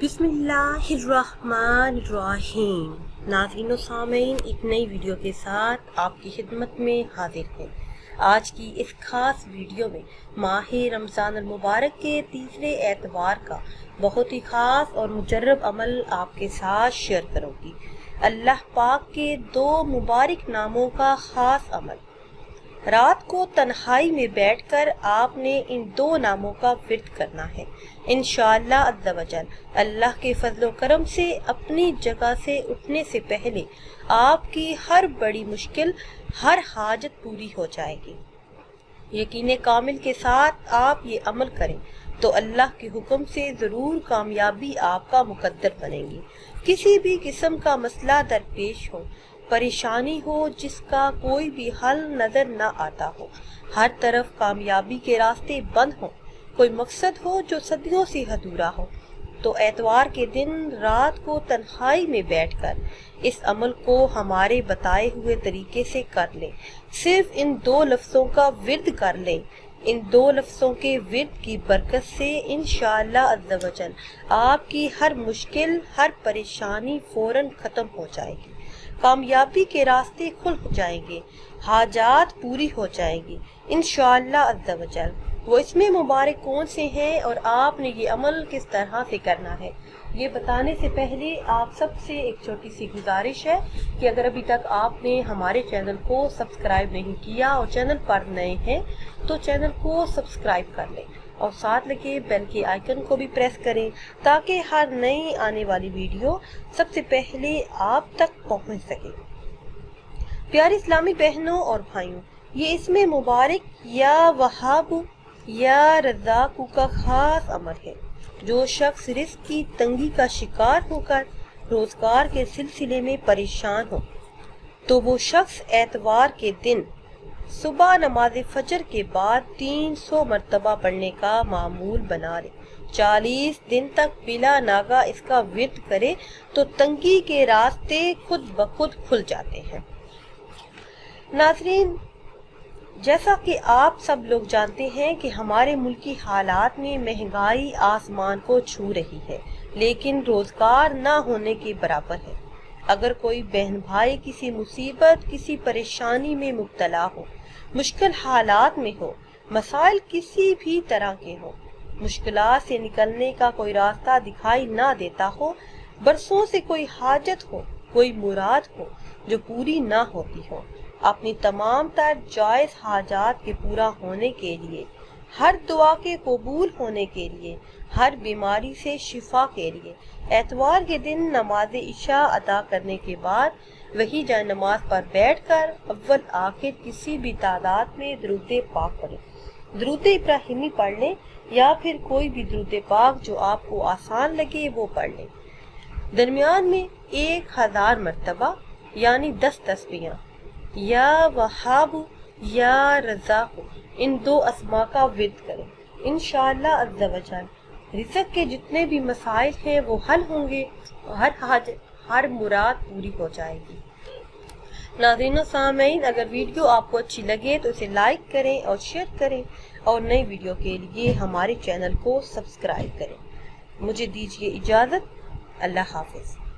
बिस्मिल्लाहिर्रहमानिर्रहीम। नाज़रीन व सामीन, एक नई वीडियो के साथ आपकी खिदमत में हाजिर हैं। आज की इस खास वीडियो में माह रमज़ान अल मुबारक के तीसरे एतवार का बहुत ही खास और मुजर्रब अमल आपके साथ शेयर करूँगी। अल्लाह पाक के दो मुबारक नामों का खास अमल। रात को तन्हाई में बैठकर आपने इन दो नामों का विर्द करना है। इंशाअल्लाह अज़्ज़ा वजल अल्लाह के फजलो करम से अपनी जगह से उठने से पहले आपकी हर बड़ी मुश्किल, हर हाजत पूरी हो जाएगी। यकीन कामिल के साथ आप ये अमल करें तो अल्लाह के हुक्म से ज़रूर कामयाबी आपका मुकद्दर बनेगी। किसी भी किस्म का मसला दरपेश हो, परेशानी हो जिसका कोई भी हल नजर न आता हो, हर तरफ कामयाबी के रास्ते बंद हो, कोई मकसद हो जो सदियों से अधूरा हो, तो एतवार के दिन रात को तन्हाई में बैठकर इस अमल को हमारे बताए हुए तरीके से कर लें। सिर्फ इन दो लफ्ज़ों का विर्द कर लें। इन दो लफ्ज़ों के विर्द की बरकत से इंशाअल्लाह अज़्ज़ा वजल आपकी हर मुश्किल, हर परेशानी फौरन ख़त्म हो जाएगी। कामयाबी के रास्ते खुल जाएंगे, हाजात पूरी हो जाएंगी इंशाअल्लाह अज़्ज़ा वजल। वो इसमें मुबारक कौन से हैं और आपने ये अमल किस तरह से करना है, ये बताने से पहले आप सबसे एक छोटी सी गुजारिश है कि अगर अभी तक आपने हमारे चैनल को सब्सक्राइब नहीं किया और चैनल पर नए हैं तो चैनल को सब्सक्राइब कर लें और साथ लगे बेल के आइकन को भी प्रेस करें ताकि हर नई आने वाली वीडियो सबसे पहले आप तक पहुंच सके। प्यारे इस्लामी बहनों और भाइयों, ये इसमें मुबारक या वहाब या रज़ाकू का खास अमल है। जो शख्स रिज़्क़ की तंगी का शिकार होकर रोजगार के सिलसिले में परेशान हो तो वो शख्स एतवार के दिन सुबह नमाज फजर के बाद 300 मरतबा पढ़ने का मामूल बना ले। 40 दिन तक बिला नागा इसका विर्द करे तो तंगी के रास्ते खुद ब खुद खुल जाते हैं। नाज़रीन, जैसा कि आप सब लोग जानते हैं कि हमारे मुल्क की हालात में महंगाई आसमान को छू रही है, लेकिन रोजगार न होने के बराबर है। अगर कोई बहन भाई किसी मुसीबत, किसी परेशानी में मुब्तला हो, मुश्किल हालात में हो, मसाइल किसी भी तरह के हो, मुश्किलात से निकलने का कोई रास्ता दिखाई ना देता हो, बरसों से कोई हाजत हो, कोई मुराद हो जो पूरी ना होती हो, अपनी तमाम तर जायज हाजात के पूरा होने के लिए, हर दुआ के कबूल होने के लिए, हर बीमारी से शिफा के लिए एतवार के दिन नमाज इशा अदा करने के बाद वही जाए नमाज पर बैठकर अव्वल आखिर किसी भी तादाद में दरूद पाक पढ़ें। दरूद इब्राहिमी पढ़ लें या फिर कोई भी दरूद पाक जो आपको आसान लगे वो पढ़ लें। दरमियान में 1000 मरतबा यानी 10 तस्बीहां या वहाब या रज़ाकू इन दो अस्मा का विर्द करें। इंशाअल्लाह अज़्ज़ा वजल रिज़्क़ के जितने भी मसाइल हैं वो हल होंगे, हर हाजत, हर मुराद पूरी हो जाएगी। नाज़रीन व सामीन, अगर वीडियो आपको अच्छी लगे तो इसे लाइक करें और शेयर करें और नई वीडियो के लिए हमारे चैनल को सब्सक्राइब करें। मुझे दीजिए इजाज़त। अल्लाह हाफ़िज़।